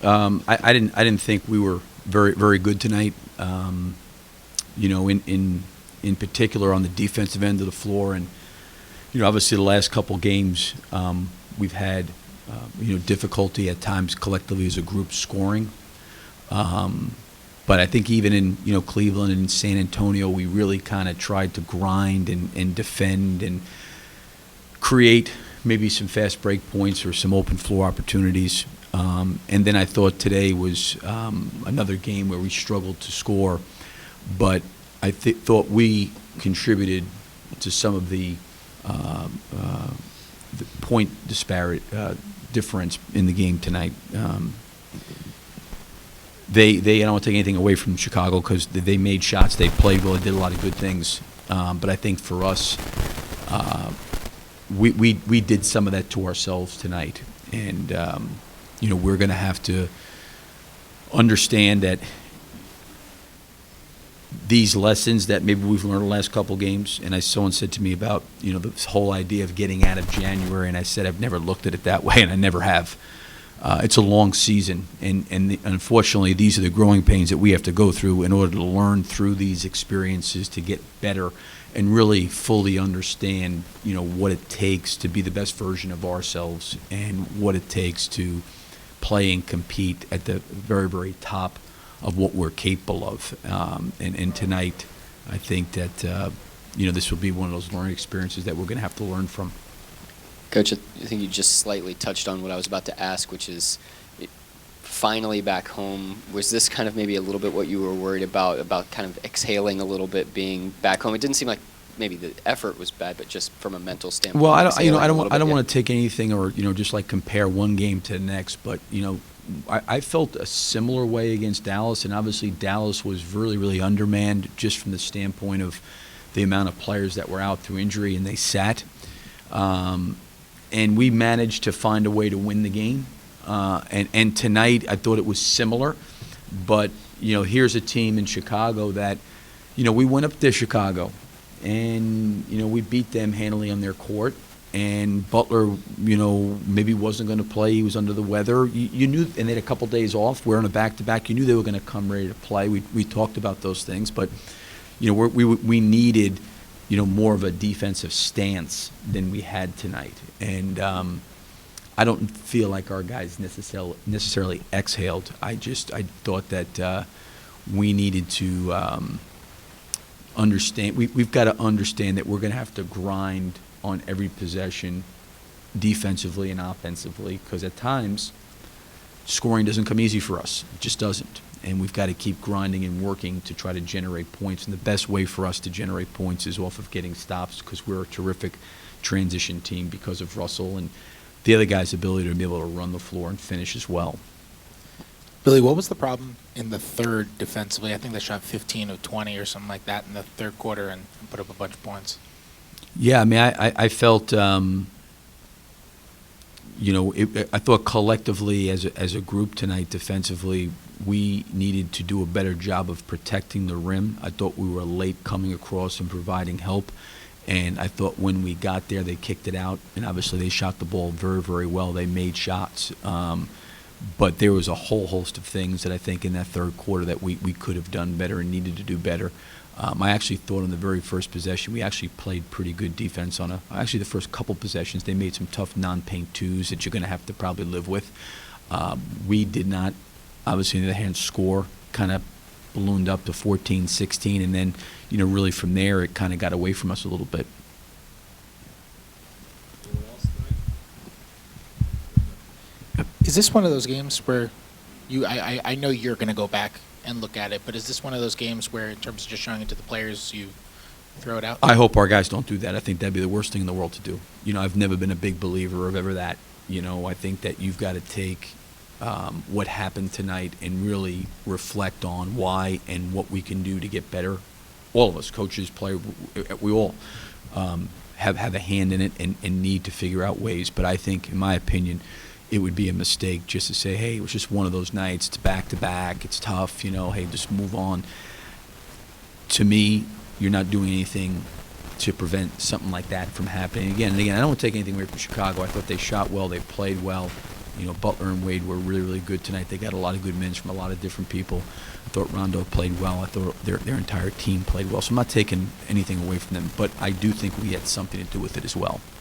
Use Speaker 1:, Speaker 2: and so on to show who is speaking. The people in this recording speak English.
Speaker 1: I didn't think we were very good tonight. In particular on the defensive end of the floor, and obviously the last couple games we've had difficulty at times collectively as a group scoring. But I think even in Cleveland and San Antonio, we really kind of tried to grind and defend and create maybe some fast break points or some open floor opportunities. And then I thought today was another game where we struggled to score, but I thought we contributed to some of the point difference in the game tonight. I don't want to take anything away from Chicago because they made shots, they played well, they did a lot of good things. But I think for us, we did some of that to ourselves tonight, and we're going to have to understand that these lessons that maybe we've learned the last couple games, and someone said to me about this whole idea of getting out of January, and I said I've never looked at it that way, and I never have. It's a long season, and unfortunately, these are the growing pains that we have to go through in order to learn through these experiences to get better and really fully understand, what it takes to be the best version of ourselves and what it takes to play and compete at the very, very top of what we're capable of. And tonight, I think that this will be one of those learning experiences that we're going to have to learn from.
Speaker 2: Coach, I think you just slightly touched on what I was about to ask, which is finally back home. Was this kind of maybe a little bit what you were worried about kind of exhaling a little bit, being back home? It didn't seem like maybe the effort was bad, but just from a mental standpoint.
Speaker 1: Well, I don't want to take anything or just like compare one game to the next, but I felt a similar way against Dallas, and obviously Dallas was really, really undermanned just from the standpoint of the amount of players that were out through injury, and they sat. And we managed to find a way to win the game. And tonight, I thought it was similar. But, here's a team in Chicago that, we went up to Chicago, and, we beat them handily on their court. And Butler, maybe wasn't going to play. He was under the weather. You knew, and they had a couple days off. We're on a back-to-back. You knew they were going to come ready to play. We talked about those things. But, we needed more of a defensive stance than we had tonight. And I don't feel like our guys necessarily exhaled. I thought that we needed to understand. We've got to understand that we're going to have to grind on every possession defensively and offensively, because at times scoring doesn't come easy for us. It just doesn't. And we've got to keep grinding and working to try to generate points. And the best way for us to generate points is off of getting stops, because we're a terrific transition team because of Russell and the other guy's ability to be able to run the floor and finish as well.
Speaker 3: Billy, what was the problem in the third defensively? I think they shot 15 of 20 or something like that in the third quarter and put up a bunch of points.
Speaker 1: Yeah, I mean, I felt, I thought collectively as a group tonight defensively, we needed to do a better job of protecting the rim. I thought we were late coming across and providing help. And I thought when we got there, they kicked it out. And obviously they shot the ball very, very well. They made shots. But there was a whole host of things that I think in that third quarter that we could have done better and needed to do better. I actually thought on the very first possession, we actually played pretty good defense on actually the first couple possessions. They made some tough non-paint twos that you're going to have to probably live with. We did not, obviously, on the other hand, score, kind of ballooned up to 14, 16, and then, really from there, it kind of got away from us a little bit.
Speaker 3: Is this one of those games where I know you're going to go back and look at it, but is this one of those games where, in terms of just showing it to the players, you throw it out?
Speaker 1: I hope our guys don't do that. I think that'd be the worst thing in the world to do. I've never been a big believer of ever that. I think that you've got to take what happened tonight and really reflect on why and what we can do to get better. All of us, coaches, players, we all have a hand in it and need to figure out ways. But I think, in my opinion, it would be a mistake just to say, hey, it was just one of those nights. It's back-to-back. It's tough. Hey, just move on. To me, you're not doing anything to prevent something like that from happening again. And again, I don't want to take anything away from Chicago. I thought they shot well. They played well. Butler and Wade were really, really good tonight. They got a lot of good minutes from a lot of different people. I thought Rondo played well. I thought their entire team played well. So I'm not taking anything away from them, but I do think we had something to do with it as well.